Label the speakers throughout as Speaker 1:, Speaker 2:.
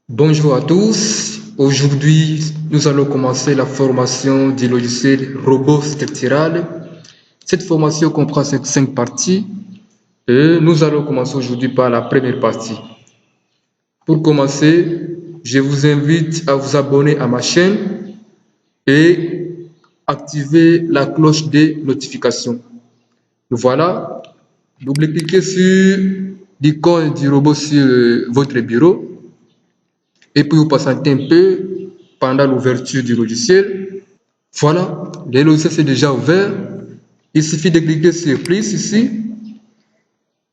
Speaker 1: Bonjour à tous. Aujourd'hui, nous allons commencer la formation du logiciel robot structural. Cette formation comprend cinq parties et nous allons commencer aujourd'hui par la première partie. Pour commencer, je vous invite à vous abonner à ma chaîne et activer la cloche des notifications. Voilà, double-cliquez sur l'icône du robot sur votre bureau. Et puis vous patientez un peu pendant l'ouverture du logiciel. Voilà, le logiciel c'est déjà ouvert. Il suffit de cliquer sur Plus ici.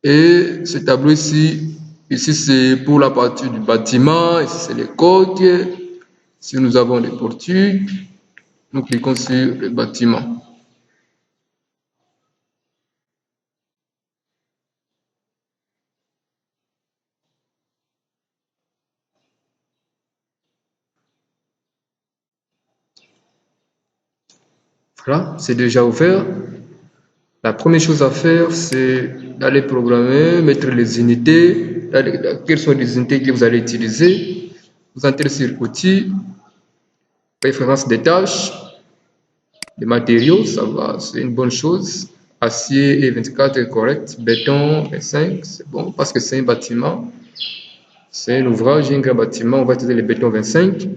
Speaker 1: Et ce tableau ici c'est pour la partie du bâtiment. Ici c'est les coques. Si nous avons les portures, nous cliquons sur le bâtiment. Voilà, c'est déjà ouvert. La première chose à faire, c'est d'aller programmer, mettre les unités, quelles sont les unités que vous allez utiliser. Vous entrez sur Outils, Préférences des tâches, les matériaux, ça va, c'est une bonne chose. Acier et 24 est correct. Béton 25, c'est bon, parce que c'est un bâtiment. C'est un ouvrage, un grand bâtiment, on va utiliser le béton 25.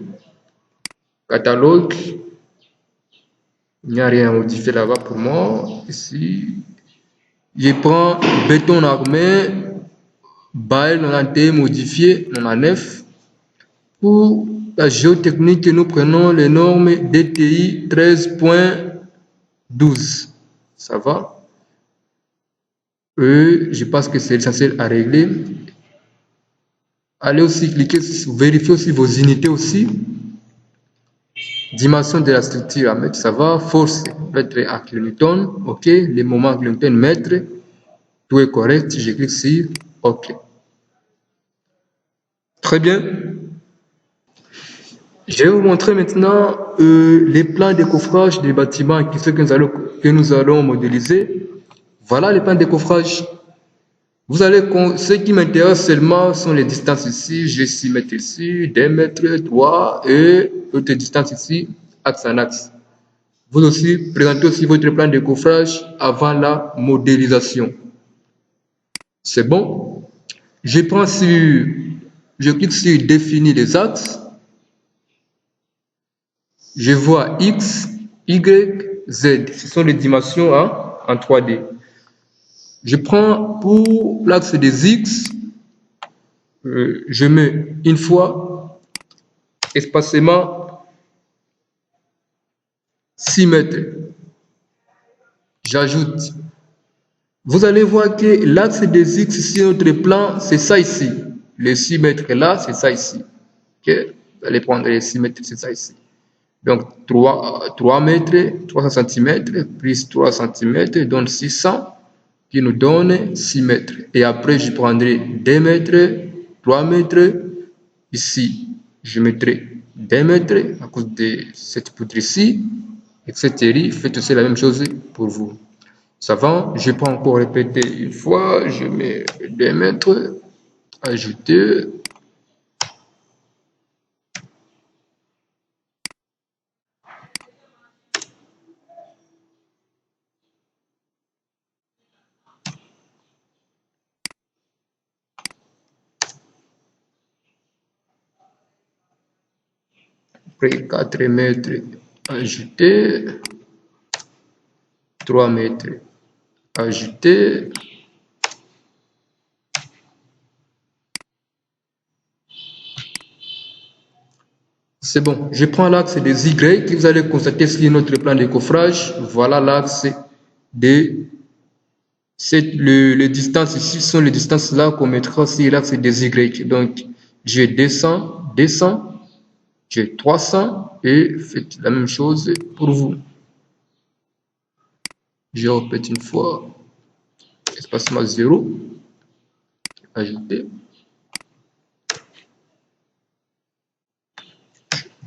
Speaker 1: Catalogue, il n'y a rien à modifier là-bas pour moi. Ici, je prends béton armé, bail 91 modifié 99. Pour la géotechnique, nous prenons les normes DTI 13.12. Ça va? Je pense que c'est l'essentiel à régler. Allez aussi cliquer, vérifier aussi vos unités aussi. Dimension de la structure à mettre, ça va. Force, mettre à kilonewton. OK. Les moments kilonewton, mettre. Tout est correct. Je clique sur OK. Très bien. Je vais vous montrer maintenant les plans de coffrage des bâtiments que nous allons modéliser. Voilà les plans de coffrage. Ce qui m'intéresse seulement sont les distances ici. J'ai 6 mètres ici, 2 mètres, 3 et autre distance ici, axe en axe. Vous aussi, présentez aussi votre plan de coffrage avant la modélisation. C'est bon. Je clique sur définir les axes. Je vois X, Y, Z. Ce sont les dimensions en 3D. Je prends pour l'axe des X, je mets une fois, espacement 6 mètres. J'ajoute. Vous allez voir que l'axe des X sur notre plan, c'est ça ici. Les 6 mètres là, c'est ça ici. Okay? Vous allez prendre les 6 mètres, c'est ça ici. Donc 3 mètres, 300 cm, plus 3 cm, donne 600, qui nous donne 6 mètres. Et après, je prendrai 2 mètres, 3 mètres. Ici, je mettrai 2 mètres à cause de cette poutre ici, etc. Faites aussi la même chose pour vous. Ça va, je peux encore répéter une fois, je mets 2 mètres, ajouter. Après 4 mètres, ajouter. 3 mètres, ajouter. C'est bon, je prends l'axe des Y que vous allez constater sur notre plan de coffrage. Voilà l'axe de les distances ici sont les distances là qu'on mettra sur l'axe des Y. Donc, j'ai 200, j'ai 300 et faites la même chose pour vous. Je répète une fois, espacement 0, ajouter,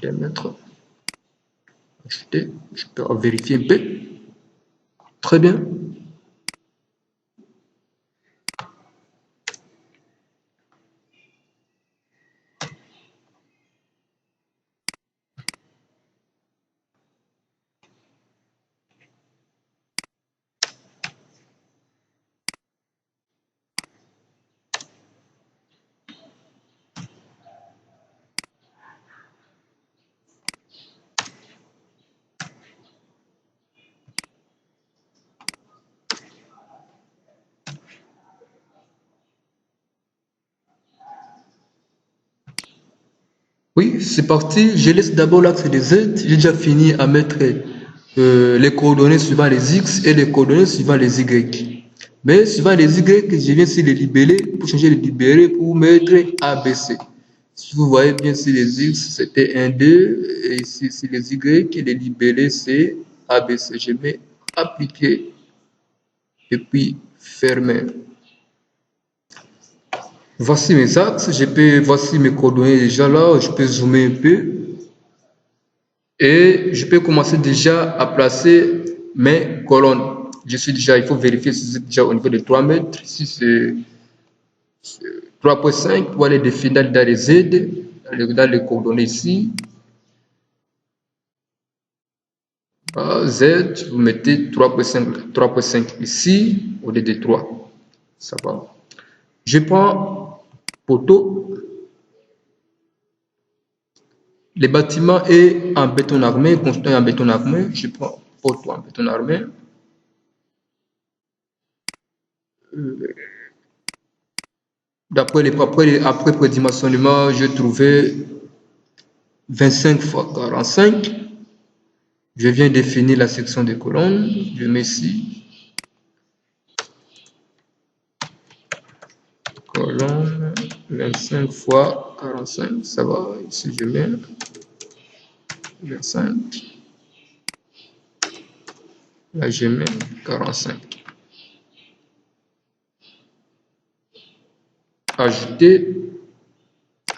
Speaker 1: 2 mètres, ajouter, je peux vérifier un peu. Très bien. Oui, c'est parti. Je laisse d'abord l'axe des Z. J'ai déjà fini à mettre les coordonnées suivant les X et les coordonnées suivant les Y. Mais suivant les Y, je viens ici les libeller pour changer les libellés pour mettre ABC. Si vous voyez bien ici les X, c'était 1, 2. Et ici, les Y, et les libellés, c'est ABC. Je mets appliquer et puis fermer. Voici mes axes. Voici mes coordonnées déjà là. Je peux zoomer un peu. Et je peux commencer déjà à placer mes colonnes. Il faut vérifier si c'est déjà au niveau de 3 mètres. Si c'est 3,5 pour aller définir dans les Z, dans les coordonnées ici. Z, vous mettez 3,5 ici au lieu de 3. Ça va. Je prends poteau. Le bâtiment est en béton armé, construit en béton armé. Je prends poteau en béton armé. Après prédimensionnement, j'ai trouvé 25 fois 45. Je viens définir la section des colonnes. Je mets ici. Colonne 25 fois 45. Ça va. Ici, je mets 25. Là, je mets 45. Ajouter.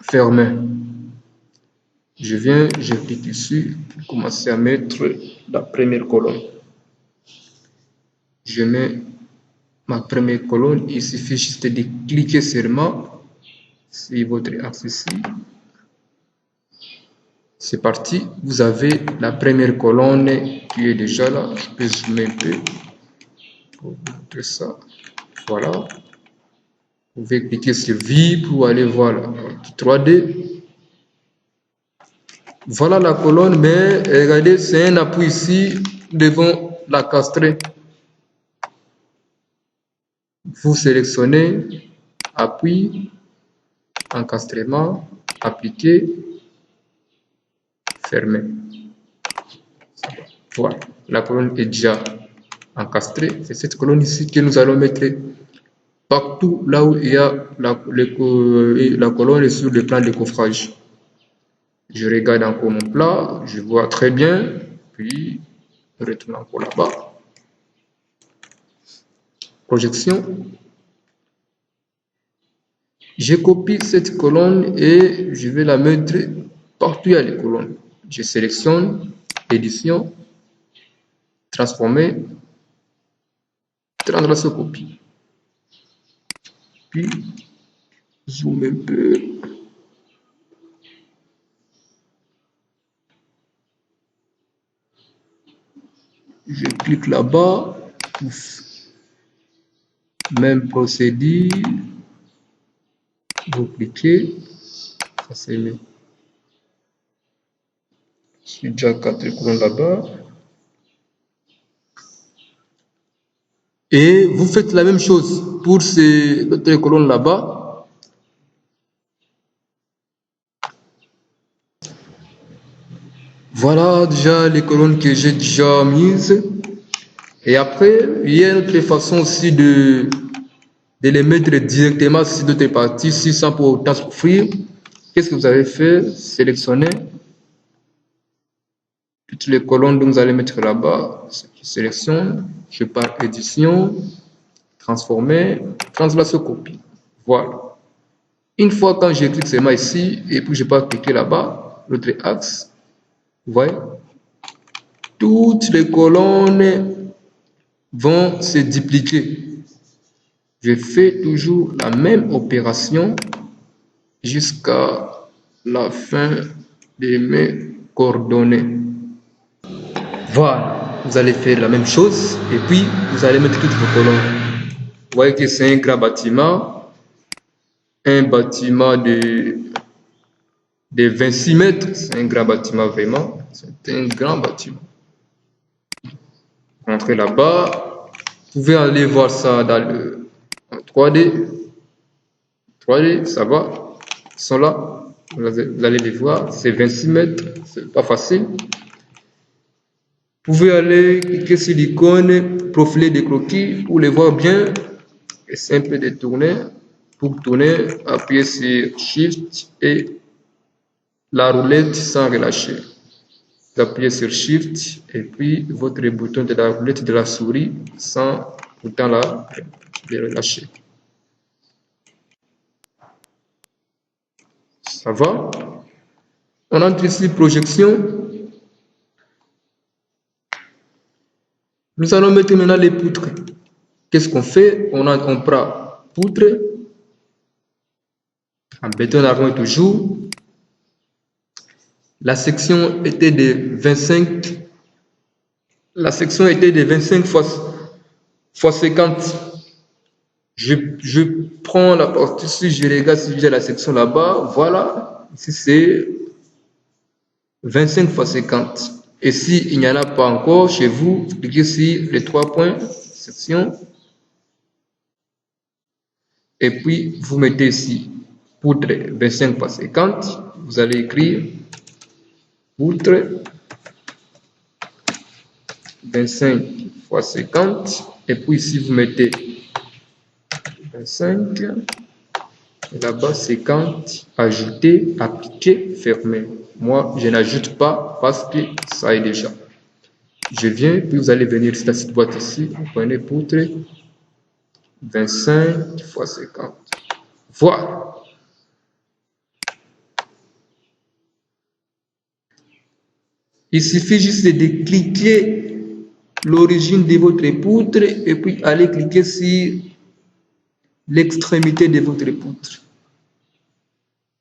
Speaker 1: Fermer. Je clique ici, commencer à mettre la première colonne. Je mets ma première colonne. Il suffit juste de cliquer seulement sur votre axe ici. C'est parti. Vous avez la première colonne qui est déjà là. Je peux zoomer un peu pour vous montrer ça. Voilà. Vous pouvez cliquer sur V pour aller voir la 3D. Voilà la colonne, mais regardez, c'est un appui ici devant la castrer. Vous sélectionnez appui, encastrement, appliquer, fermer. Voilà, la colonne est déjà encastrée. C'est cette colonne ici que nous allons mettre partout là où il y a la colonne est sur le plan de coffrage. Je regarde encore mon plat, je vois très bien, puis je retourne encore là-bas. Projection. Je copie cette colonne et je vais la mettre partout à les colonnes. Je sélectionne, édition, transformer, translation copie. Puis, zoom un peu. Je clique là-bas. Même procédure. Vous cliquez. Ça c'est mieux. J'ai déjà 4 colonnes là-bas. Et vous faites la même chose pour ces autres colonnes là-bas. Voilà déjà les colonnes que j'ai déjà mises. Et après, il y a une autre façon aussi de les mettre directement sur d'autres parties, sans pour autant souffrir. Qu'est-ce que vous avez fait? Sélectionnez toutes les colonnes que vous allez mettre là-bas. Je sélectionne, je pars édition, transformer, translation copie. Voilà. Une fois quand je clique seulement ici, et puis je pars cliquer là-bas, l'autre axe, vous voyez, toutes les colonnes vont se dupliquer. Je fais toujours la même opération jusqu'à la fin de mes coordonnées. Voilà, vous allez faire la même chose et puis vous allez mettre toutes vos colonnes. Vous voyez que c'est un grand bâtiment, un bâtiment de 26 mètres, c'est un grand bâtiment vraiment, c'est un grand bâtiment. Entrez là-bas, vous pouvez aller voir ça dans le 3D. 3D, ça va, ils sont là. Vous allez les voir, c'est 26 mètres, c'est pas facile. Vous pouvez aller cliquer sur l'icône profiler des croquis pour les voir bien. Et simple de tourner. Pour tourner, appuyez sur Shift et la roulette sans relâcher. Vous appuyez sur Shift et puis votre bouton de la roulette de la souris sans pourtant la relâcher. Ça va? On entre ici projection. Nous allons mettre maintenant les poutres. Qu'est-ce qu'on fait? On prend poutre en béton armé toujours. La section était de 25. La section était de 25 fois 50. Je prends la partie ici, je regarde si j'ai la section là-bas. Voilà. Ici c'est 25 fois 50. Et s'il n'y en a pas encore chez vous, cliquez sur les 3 points, section. Et puis, vous mettez ici poutre 25 fois 50. Vous allez écrire poutre 25 fois 50. Et puis ici, vous mettez 25. Et là-bas, 50. Ajouter, appliquer, fermer. Moi, je n'ajoute pas parce que ça est déjà. Je viens, puis vous allez venir sur cette boîte ici. Vous prenez poutre 25 fois 50. Voilà. Il suffit juste de cliquer l'origine de votre poutre et puis aller cliquer sur l'extrémité de votre poutre.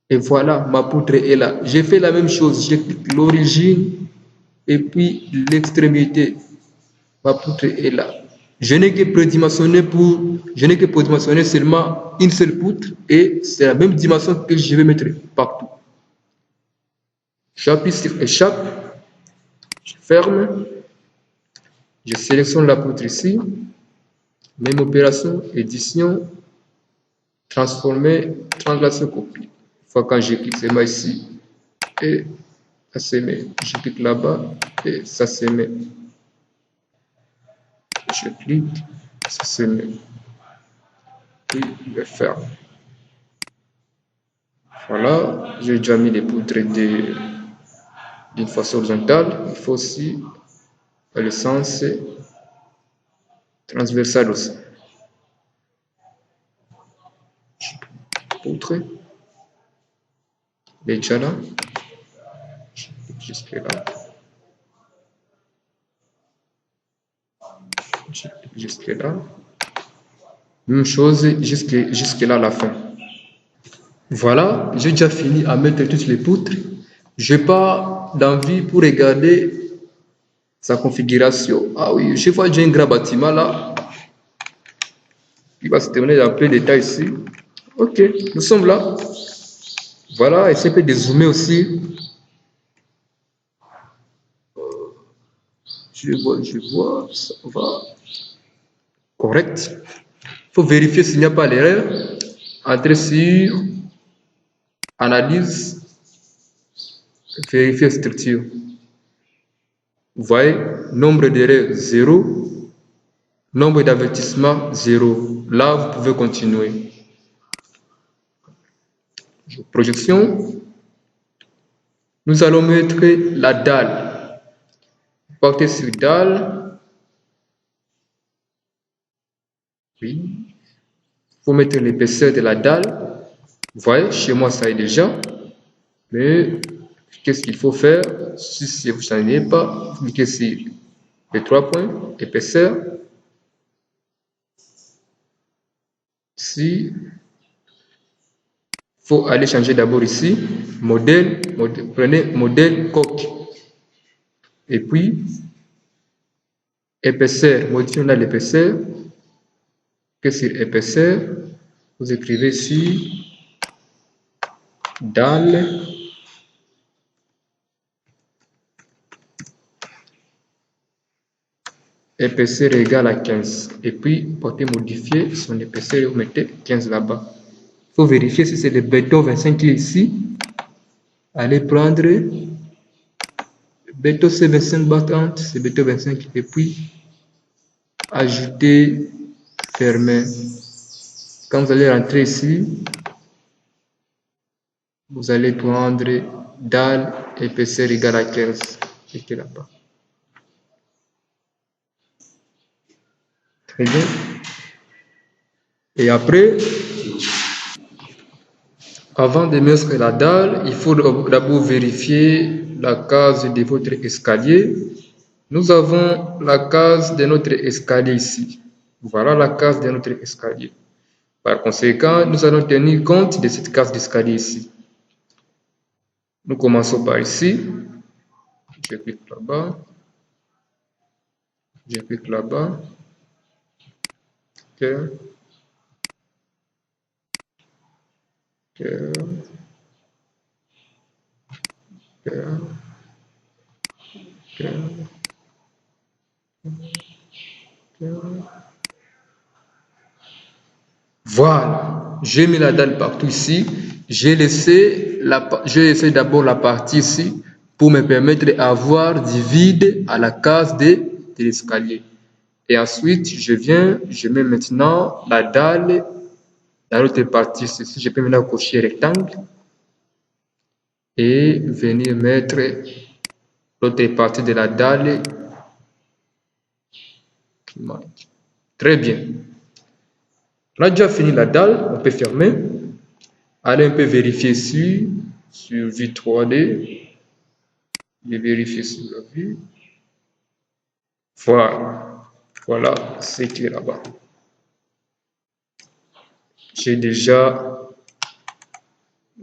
Speaker 1: Et voilà, ma poutre est là. J'ai fait la même chose. Je clique l'origine et puis l'extrémité. Ma poutre est là. Je n'ai que prédimensionné seulement une seule poutre et c'est la même dimension que je vais mettre partout. J'appuie sur échappe, je ferme, je sélectionne la poutre ici, même opération, édition, transformer, translation, copie. Une fois quand je clique seulement ici et ça se met, je clique là-bas et ça se met. Je clique, ça se met. Et je ferme. Voilà, j'ai déjà mis les poutres d'une façon horizontale. Il faut aussi le sens transversal aussi. Poutre, déjà là, jusque là. Jusque là. Même chose jusque là à la fin. Voilà, j'ai déjà fini à mettre toutes les poutres. Je n'ai pas d'envie pour regarder sa configuration. Ah oui, je vois j'ai un grand bâtiment là. Il va se terminer dans plein de détails ici. Ok, nous sommes là. Voilà, essayez de zoomer aussi. Je vois, ça va. Correct. Il faut vérifier s'il n'y a pas l'erreur. Entrez sur Analyse. Vérifier structure. Vous voyez, nombre d'erreurs 0, nombre d'avertissements 0. Là, vous pouvez continuer. Projection. Nous allons mettre la dalle. Partez sur dalle. Oui. Il faut mettre l'épaisseur de la dalle. Vous voyez, chez moi, ça est déjà. Mais qu'est-ce qu'il faut faire? Si vous ne savez pas, vous cliquez sur les 3 points, épaisseur. Ici, il faut aller changer d'abord ici, modèle, prenez modèle coque. Et puis, épaisseur, modifions là l'épaisseur. Qu'est-ce sur épaisseur? Vous écrivez ici, dalle. Épaisseur égale à 15. Et puis, portez modifier son épaisseur et vous mettez 15 là-bas. Il faut vérifier si c'est le béton 25 qui est ici. allez prendre Beto C25 battante, c'est Beto 25 et puis ajouter, fermer. Quand vous allez rentrer ici, vous allez prendre dalle épaisseur égale à 15. Cliquez là-bas. Très bien. Et après, avant de mettre la dalle, il faut d'abord vérifier la case de votre escalier. Nous avons la case de notre escalier ici. Voilà la case de notre escalier. Par conséquent, nous allons tenir compte de cette case d'escalier ici. Nous commençons par ici. Je clique là-bas. Je clique là-bas. OK. OK. OK. OK. OK. Voilà, j'ai mis la dalle partout ici. J'ai laissé d'abord la partie ici pour me permettre d'avoir du vide à la case de l'escalier. Et ensuite, je mets maintenant la dalle dans l'autre partie ici. Je peux maintenant cocher rectangle et venir mettre l'autre partie de la dalle qui manque. Très bien. On a déjà fini la dalle, on peut fermer. Allez un peu vérifier ici, sur vue 3D. Je vérifie sur la vue. Voilà. Voilà ce qui est là-bas. J'ai déjà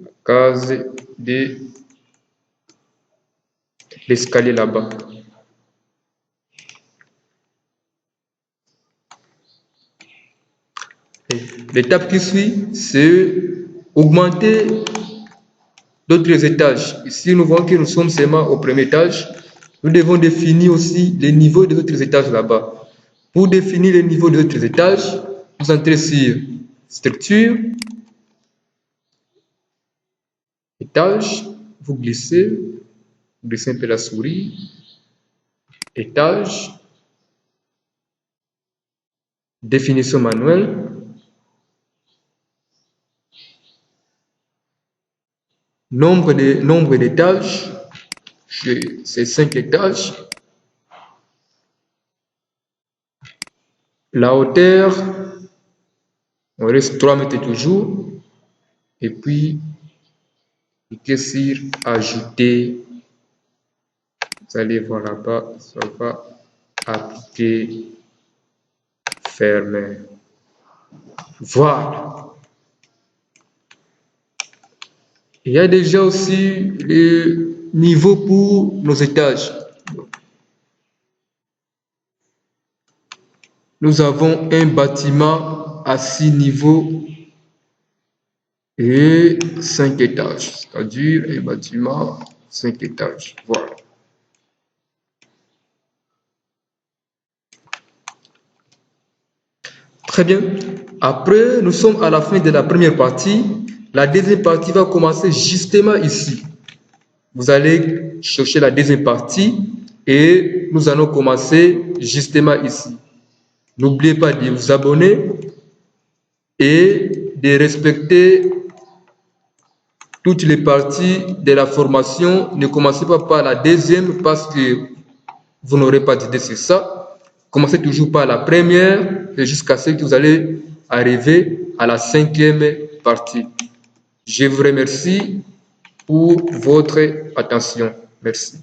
Speaker 1: la case de l'escalier là-bas. L'étape qui suit, c'est augmenter d'autres étages. Ici, nous voyons que nous sommes seulement au premier étage. Nous devons définir aussi les niveaux des autres étages là-bas. Pour définir les niveaux des autres étages, vous entrez sur structure, étage, vous glissez un peu la souris, étage, définition manuelle, nombre d'étages, c'est 5 étages. La hauteur, on reste 3 mètres toujours. Et puis, cliquez sur ajouter. Vous allez voir là-bas, ça va appliquer, fermer. Voilà. Il y a déjà aussi le niveau pour nos étages. Nous avons un bâtiment à 6 niveaux et 5 étages, c'est-à-dire un bâtiment 5 étages. Voilà. Très bien. Après, nous sommes à la fin de la première partie. La deuxième partie va commencer justement ici. Vous allez chercher la deuxième partie et nous allons commencer justement ici. N'oubliez pas de vous abonner et de respecter toutes les parties de la formation. Ne commencez pas par la deuxième parce que vous n'aurez pas d'idée sur ça. Commencez toujours par la première et jusqu'à ce que vous allez arriver à la 5e partie. Je vous remercie pour votre attention. Merci.